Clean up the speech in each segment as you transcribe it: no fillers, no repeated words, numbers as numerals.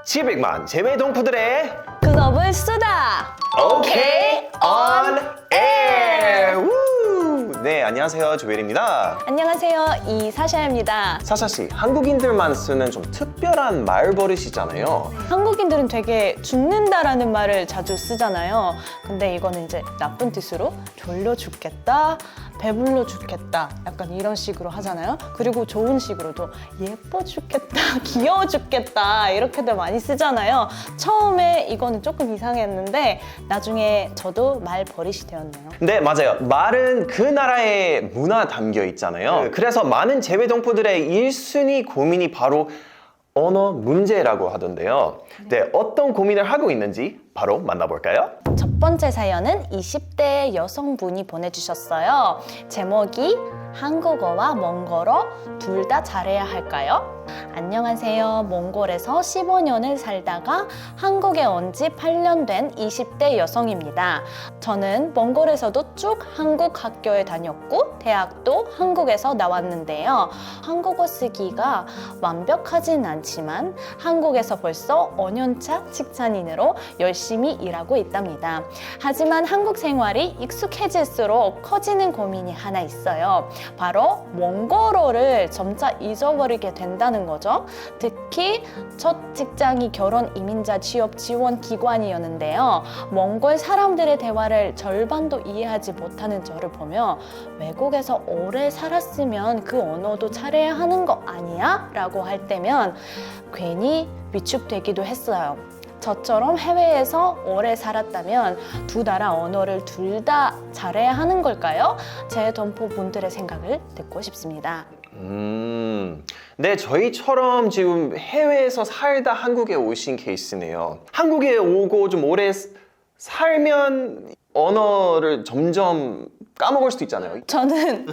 700만 재외 동포들의 글로벌 수다. OK on Air. 우! 네, 안녕하세요. 조엘입니다. 안녕하세요, 이사샤입니다. 사샤 씨, 한국인들만 쓰는 좀 특별한 말버릇이잖아요. 한국인들은 되게 죽는다라는 말을 자주 쓰잖아요. 근데 이거는 이제 나쁜 뜻으로 졸려 죽겠다, 배불러 죽겠다, 약간 이런 식으로 하잖아요. 그리고 좋은 식으로도 예뻐 죽겠다, 귀여워 죽겠다 이렇게도 많이 쓰잖아요. 처음에 이거는 조금 이상했는데 나중에 저도 말버릇이 되었네요. 네, 맞아요. 말은 그 나라의 문화 담겨 있잖아요. 그래서 많은 재외 동포들의 1순위 고민이 바로 언어 문제라고 하던데요. 네, 어떤 고민을 하고 있는지 바로 만나볼까요? 첫 번째 사연은 20대 여성분이 보내주셨어요. 제목이 한국어와 몽골어 둘 다 잘해야 할까요? 안녕하세요. 몽골에서 15년을 살다가 한국에 온 지 8년 된 20대 여성입니다. 저는 몽골에서도 쭉 한국 학교에 다녔고 대학도 한국에서 나왔는데요. 한국어 쓰기가 완벽하진 않지만 한국에서 벌써 5년차 직장인으로 열심히 일하고 있답니다. 하지만 한국 생활이 익숙해질수록 커지는 고민이 하나 있어요. 바로 몽골어를 점차 잊어버리게 된다는 거죠. 특히 첫 직장이 결혼 이민자 취업 지원 기관이었는데요. 몽골 사람들의 대화를 절반도 이해하지 못하는 저를 보며 외국에서 오래 살았으면 그 언어도 잘해야 하는 거 아니야? 라고 할 때면 괜히 위축되기도 했어요. 저처럼 해외에서 오래 살았다면 두 나라 언어를 둘 다 잘해야 하는 걸까요? 제 동포분들의 생각을 듣고 싶습니다. 네, 저희처럼 지금 해외에서 살다 한국에 오신 케이스네요. 한국에 오고 좀 오래 살면 언어를 점점 까먹을 수도 있잖아요. 저는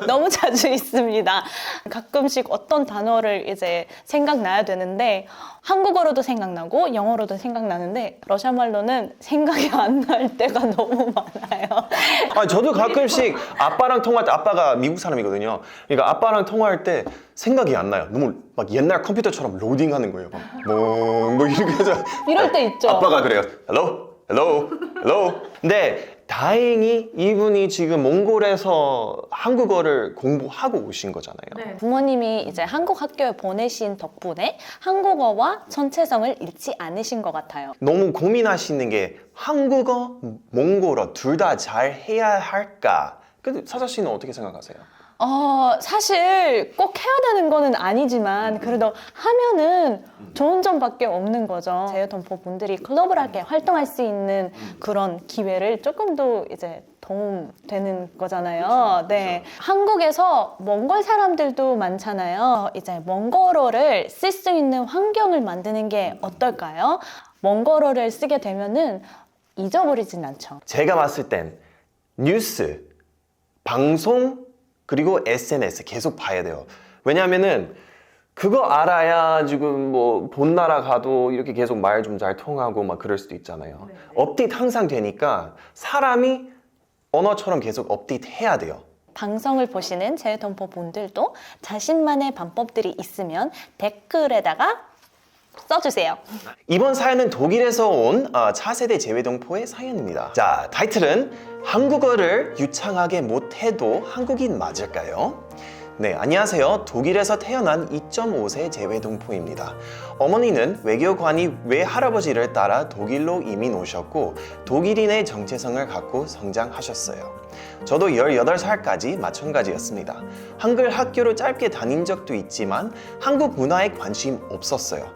너무 자주 있습니다. 가끔씩 어떤 단어를 이제 생각나야 되는데 한국어로도 생각나고 영어로도 생각나는데 러시아 말로는 생각이 안 날 때가 너무 많아요. 저도 가끔씩 아빠랑 통화할 때, 아빠가 미국 사람이거든요. 그러니까 아빠랑 통화할 때 생각이 안 나요. 너무 막 옛날 컴퓨터처럼 로딩하는 거예요. 뭐 이렇게 해서 이럴 때 있죠. 아빠가 그래요. hello. 근데 다행히 이분이 지금 몽골에서 한국어를 공부하고 오신 거잖아요. 부모님이 이제 한국 학교에 보내신 덕분에 한국어와 전체성을 잃지 않으신 것 같아요. 너무 고민하시는 게 한국어, 몽골어 둘 다 잘 해야 할까? 근데 사자 씨는 어떻게 생각하세요? 사실 꼭 해야 되는 거는 아니지만 그래도 하면은 좋은 점밖에 없는 거죠. 제 동포분들이 글로벌하게 활동할 수 있는 그런 기회를 조금 더 이제 도움되는 거잖아요. 네. 한국에서 몽골 사람들도 많잖아요. 이제 몽골어를 쓸 수 있는 환경을 만드는 게 어떨까요? 몽골어를 쓰게 되면은 잊어버리진 않죠. 제가 봤을 땐 뉴스, 방송, 그리고 SNS 계속 봐야 돼요. 왜냐하면은 그거 알아야 지금 뭐 본 나라 가도 이렇게 계속 말 좀 잘 통하고 막 그럴 수도 있잖아요. 업데이트 항상 되니까 사람이 언어처럼 계속 업데이트 해야 돼요. 방송을 보시는 제 동포분들도 자신만의 방법들이 있으면 댓글에다가 써주세요. 이번 사연은 독일에서 온 차세대 재외동포의 사연입니다. 자, 타이틀은 한국어를 유창하게 못해도 한국인 맞을까요? 네, 안녕하세요. 독일에서 태어난 2.5세 재외동포입니다. 어머니는 외교관이 외할아버지를 따라 독일로 이민 오셨고 독일인의 정체성을 갖고 성장하셨어요. 저도 18살까지 마찬가지였습니다. 한글 학교를 짧게 다닌 적도 있지만 한국 문화에 관심 없었어요.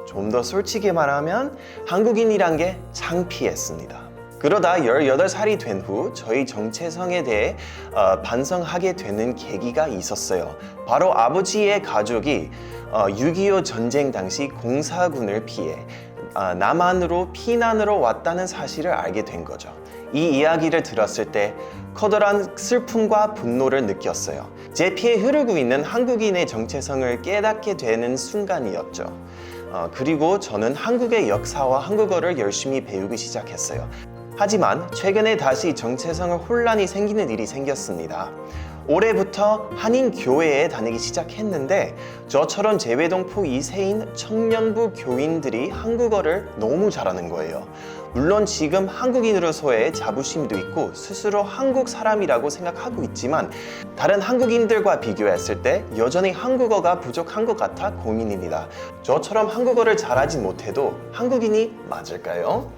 좀 더 솔직히 말하면 한국인이란 게 창피했습니다. 그러다 18살이 된 후 저희 정체성에 대해 반성하게 되는 계기가 있었어요. 바로 아버지의 가족이 6.25 전쟁 당시 공사군을 피해 남한으로 피난으로 왔다는 사실을 알게 된 거죠. 이 이야기를 들었을 때 커다란 슬픔과 분노를 느꼈어요. 제 피에 흐르고 있는 한국인의 정체성을 깨닫게 되는 순간이었죠. 그리고 저는 한국의 역사와 한국어를 열심히 배우기 시작했어요. 하지만 최근에 다시 정체성을 혼란이 생기는 일이 생겼습니다. 올해부터 한인 교회에 다니기 시작했는데 저처럼 재외동포 2세인 청년부 교인들이 한국어를 너무 잘하는 거예요. 물론 지금 한국인으로서의 자부심도 있고 스스로 한국 사람이라고 생각하고 있지만 다른 한국인들과 비교했을 때 여전히 한국어가 부족한 것 같아 고민입니다. 저처럼 한국어를 잘하진 못해도 한국인이 맞을까요?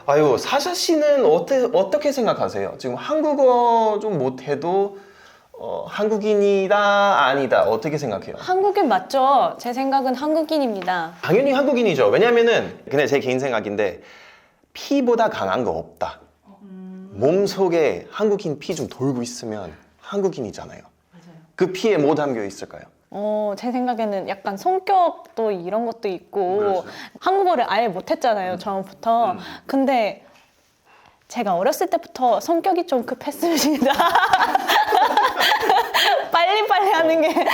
아유, 사샤 씨는 어떻게 생각하세요? 지금 한국어 좀 못해도 한국인이다 아니다 어떻게 생각해요? 한국인 맞죠? 제 생각은 한국인입니다. 당연히 한국인이죠. 왜냐면은 그냥 제 개인 생각인데 피보다 강한 거 없다. 몸속에 한국인 피 좀 돌고 있으면 한국인이잖아요. 그 피에 뭐 담겨 있을까요? 제 생각에는 약간 성격도 이런 것도 있고 그렇죠. 한국어를 아예 못했잖아요, 처음부터. 근데 제가 어렸을 때부터 성격이 좀 급했습니다. 빨리빨리 하는 게.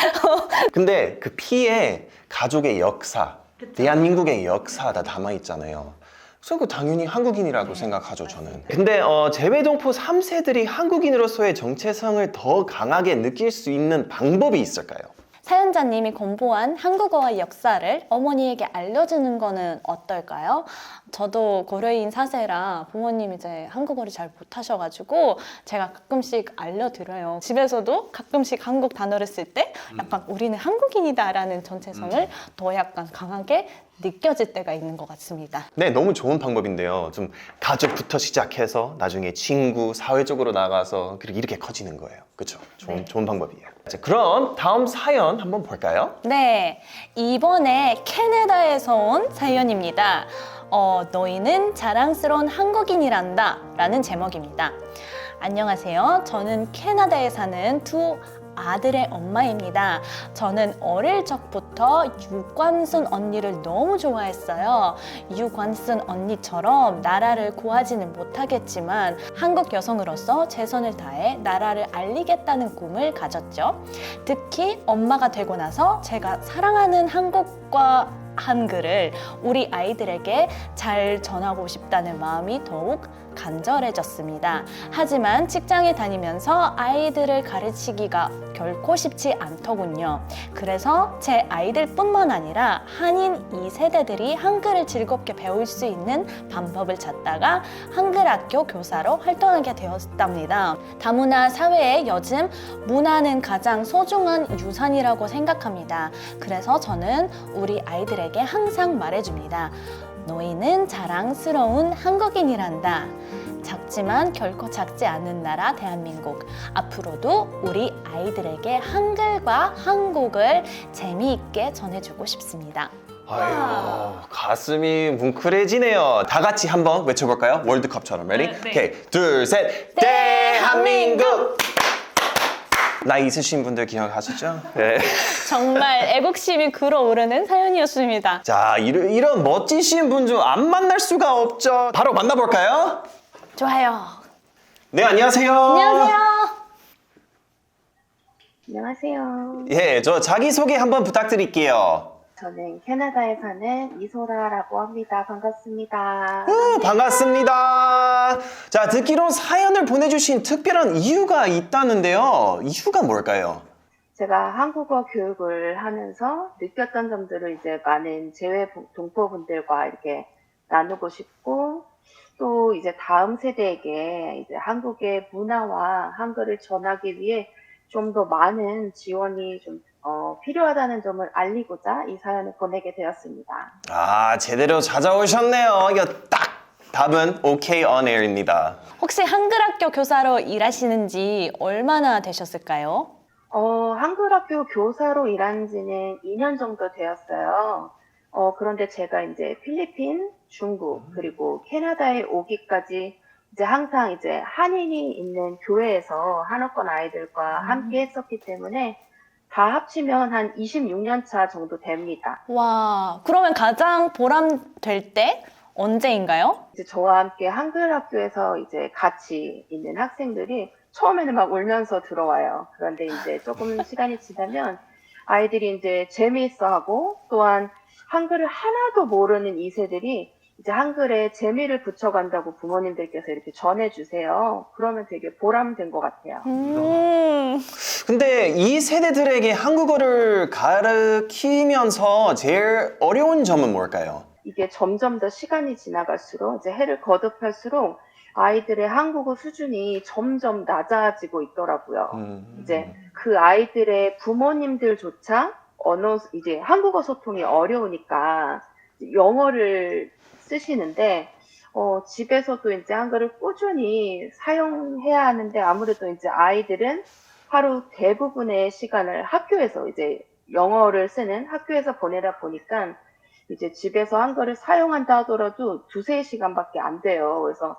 근데 그 피에 가족의 역사, 대한민국의 역사 다 담아 있잖아요. 그래서 그 당연히 한국인이라고 생각하죠, 저는. 근데 재외동포 3세들이 한국인으로서의 정체성을 더 강하게 느낄 수 있는 방법이 있을까요? 사연자님이 공부한 한국어의 역사를 어머니에게 알려주는 거는 어떨까요? 저도 고려인 4세라 부모님이 이제 한국어를 잘 못하셔가지고 제가 가끔씩 알려드려요. 집에서도 가끔씩 한국 단어를 쓸 때 약간 우리는 한국인이다라는 정체성을 더 약간 강하게 느껴질 때가 있는 것 같습니다. 네, 너무 좋은 방법인데요. 좀 가족부터 시작해서 나중에 친구, 사회적으로 나가서 이렇게 커지는 거예요. 그렇죠? 좋은 방법이에요. 자, 그럼 다음 사연 한번 볼까요? 네, 이번에 캐나다에서 온 사연입니다. 너희는 자랑스러운 한국인이란다 라는 제목입니다. 안녕하세요. 저는 캐나다에 사는 두 아들의 엄마입니다. 저는 어릴 적부터 유관순 언니를 너무 좋아했어요. 유관순 언니처럼 나라를 구하지는 못하겠지만 한국 여성으로서 최선을 다해 나라를 알리겠다는 꿈을 가졌죠. 특히 엄마가 되고 나서 제가 사랑하는 한국과 한글을 우리 아이들에게 잘 전하고 싶다는 마음이 더욱 간절해졌습니다. 하지만 직장에 다니면서 아이들을 가르치기가 결코 쉽지 않더군요. 그래서 제 아이들뿐만 아니라 한인 2세대들이 한글을 즐겁게 배울 수 있는 방법을 찾다가 한글학교 교사로 활동하게 되었답니다. 다문화 사회에 요즘 문화는 가장 소중한 유산이라고 생각합니다. 그래서 저는 우리 아이들에게 항상 말해줍니다. 너희는 자랑스러운 한국인이란다. 작지만 결코 작지 않은 나라 대한민국. 앞으로도 우리 아이들에게 한글과 한국을 재미있게 전해주고 싶습니다. 아유, 가슴이 뭉클해지네요. 다 같이 한번 외쳐볼까요? 월드컵처럼. Ready? 네. 오케이, 둘, 셋. 대한민국! 나이 있으신 분들 기억하시죠? 네. 정말 애국심이 글어오르는 사연이었습니다. 자, 이런 멋지신 분 좀 안 만날 수가 없죠. 바로 만나볼까요? 좋아요. 네, 안녕하세요. 안녕하세요. 안녕하세요. 예, 저 자기소개 한번 부탁드릴게요. 저는 캐나다에 사는 이소라라고 합니다. 반갑습니다. 반갑습니다. 자, 듣기로 사연을 보내주신 특별한 이유가 있다는데요. 이유가 뭘까요? 제가 한국어 교육을 하면서 느꼈던 점들을 이제 많은 재외 동포분들과 이렇게 나누고 싶고, 또 이제 다음 세대에게 이제 한국의 문화와 한글을 전하기 위해 좀 더 많은 지원이 좀 필요하다는 점을 알리고자 이 사연을 보내게 되었습니다. 아, 제대로 찾아오셨네요. 이거 딱 답은 OK on air입니다. 혹시 한글학교 교사로 일하시는지 얼마나 되셨을까요? 한글학교 교사로 일한 지는 2년 정도 되었어요. 그런데 제가 이제 필리핀, 중국, 그리고 캐나다에 오기까지 이제 항상 이제 한인이 있는 교회에서 한어권 아이들과 함께 했었기 때문에 다 합치면 한 26년 차 정도 됩니다. 와, 그러면 가장 보람될 때 언제인가요? 이제 저와 함께 한글 학교에서 이제 같이 있는 학생들이 처음에는 막 울면서 들어와요. 그런데 이제 조금 시간이 지나면 아이들이 이제 재미있어 하고, 또한 한글을 하나도 모르는 2세들이 이제 한글에 재미를 붙여간다고 부모님들께서 이렇게 전해주세요. 그러면 되게 보람된 것 같아요. 근데 이 세대들에게 한국어를 가르치면서 제일 어려운 점은 뭘까요? 이게 점점 더 시간이 지나갈수록 이제 해를 거듭할수록 아이들의 한국어 수준이 점점 낮아지고 있더라고요. 이제 그 아이들의 부모님들조차 이제 한국어 소통이 어려우니까 영어를 쓰시는데, 집에서도 이제 한글을 꾸준히 사용해야 하는데 아무래도 이제 아이들은 하루 대부분의 시간을 학교에서 이제 영어를 쓰는 학교에서 보내다 보니까 이제 집에서 한글을 사용한다 하더라도 2-3시간밖에 안 돼요. 그래서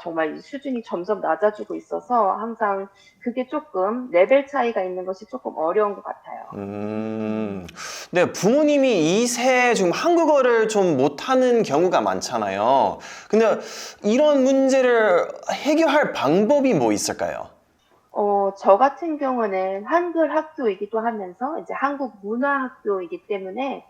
정말 이 수준이 점점 낮아지고 있어서 항상 그게 조금 레벨 차이가 있는 것이 조금 어려운 것 같아요. 네, 부모님이 2세 중 한국어를 좀 못하는 경우가 많잖아요. 근데 이런 문제를 해결할 방법이 뭐 있을까요? 저 같은 경우는 한글 학교이기도 하면서 이제 한국 문화 학교이기 때문에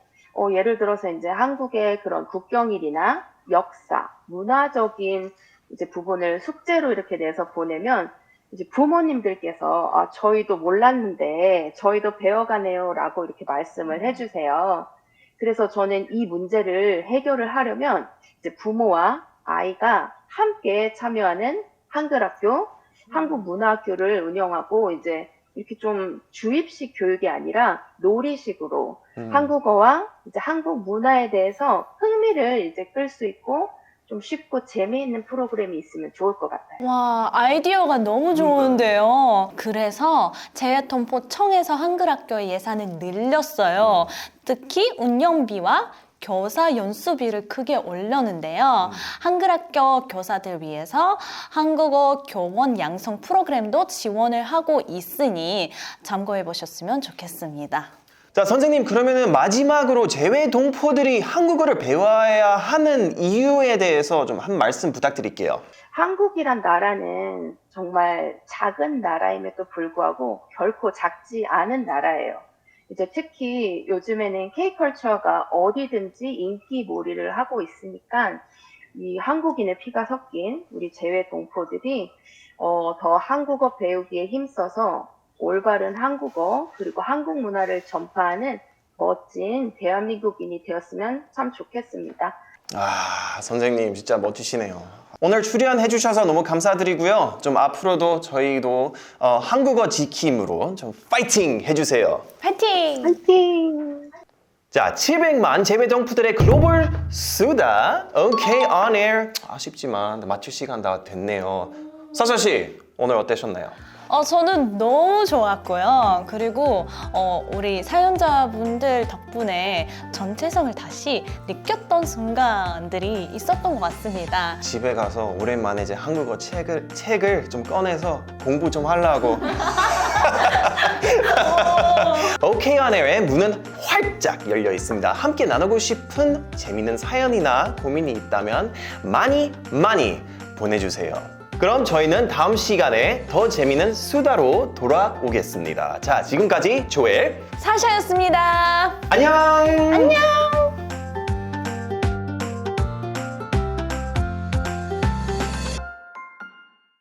예를 들어서 이제 한국의 그런 국경일이나 역사, 문화적인 이제 부분을 숙제로 이렇게 내서 보내면 이제 부모님들께서 저희도 몰랐는데 저희도 배워가네요라고 이렇게 말씀을 해주세요. 그래서 저는 이 문제를 해결을 하려면 이제 부모와 아이가 함께 참여하는 한글학교, 한국문화학교를 운영하고 이제 이렇게 좀 주입식 교육이 아니라 놀이식으로 한국어와 이제 한국 문화에 대해서 흥미를 이제 끌 수 있고 좀 쉽고 재미있는 프로그램이 있으면 좋을 것 같아요. 와, 아이디어가 너무 좋은데요. 그래서 재외동포청에서 한글학교의 예산을 늘렸어요. 특히 운영비와 교사 연수비를 크게 올렸는데요. 한글학교 교사들 위해서 한국어 교원 양성 프로그램도 지원을 하고 있으니 참고해 보셨으면 좋겠습니다. 자, 선생님, 그러면은 마지막으로 재외 동포들이 한국어를 배워야 하는 이유에 대해서 좀 한 말씀 부탁드릴게요. 한국이란 나라는 정말 작은 나라임에도 불구하고 결코 작지 않은 나라예요. 이제 특히 요즘에는 K컬처가 어디든지 인기몰이를 하고 있으니까 이 한국인의 피가 섞인 우리 재외 동포들이 더 한국어 배우기에 힘써서 올바른 한국어 그리고 한국 문화를 전파하는 멋진 대한민국인이 되었으면 참 좋겠습니다. 선생님 진짜 멋지시네요. 오늘 출연해 주셔서 너무 감사드리고요. 좀 앞으로도 저희도 한국어 지킴으로 좀 파이팅 해주세요. 파이팅! 화이팅! 자, 700만 재외 동포들의 글로벌 수다 OK on air. 아쉽지만 마칠 시간 다 됐네요. 사샤 씨, 오늘 어떠셨나요? 저는 너무 좋았고요. 그리고 우리 사연자분들 덕분에 정체성을 다시 느꼈던 순간들이 있었던 것 같습니다. 집에 가서 오랜만에 이제 한국어 책을 좀 꺼내서 공부 좀 하려고. OK on air의 문은 활짝 열려 있습니다. 함께 나누고 싶은 재밌는 사연이나 고민이 있다면 많이 보내주세요. 그럼 저희는 다음 시간에 더 재미있는 수다로 돌아오겠습니다. 자, 지금까지 조엘 사샤였습니다. 안녕! 안녕!